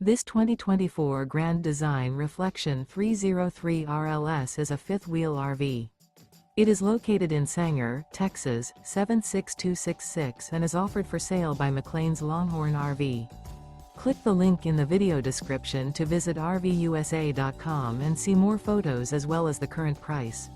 This 2024 Grand Design Reflection 303 RLS is a fifth-wheel RV. It is located in Sanger, Texas, 76266 and is offered for sale by McClain's Longhorn RV. Click the link in the video description to visit RVUSA.com and see more photos as well as the current price.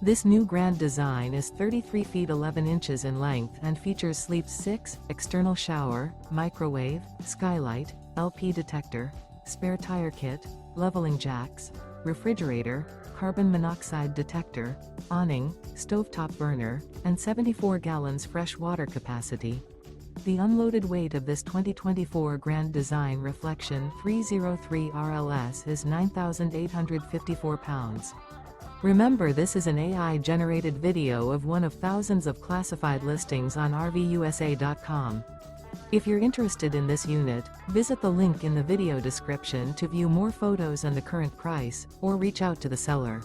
This new Grand Design is 33 feet 11 inches in length and features Sleep 6, external shower, microwave, Skylight, LP detector, spare tire kit, leveling jacks, refrigerator, carbon monoxide detector, awning, stovetop burner, and 74 gallons fresh water capacity. The unloaded weight of this 2024 Grand Design Reflection 303 RLS is 9,854 pounds. Remember, this is an AI-generated video of one of thousands of classified listings on RVUSA.com. If you're interested in this unit, visit the link in the video description to view more photos and the current price, or reach out to the seller.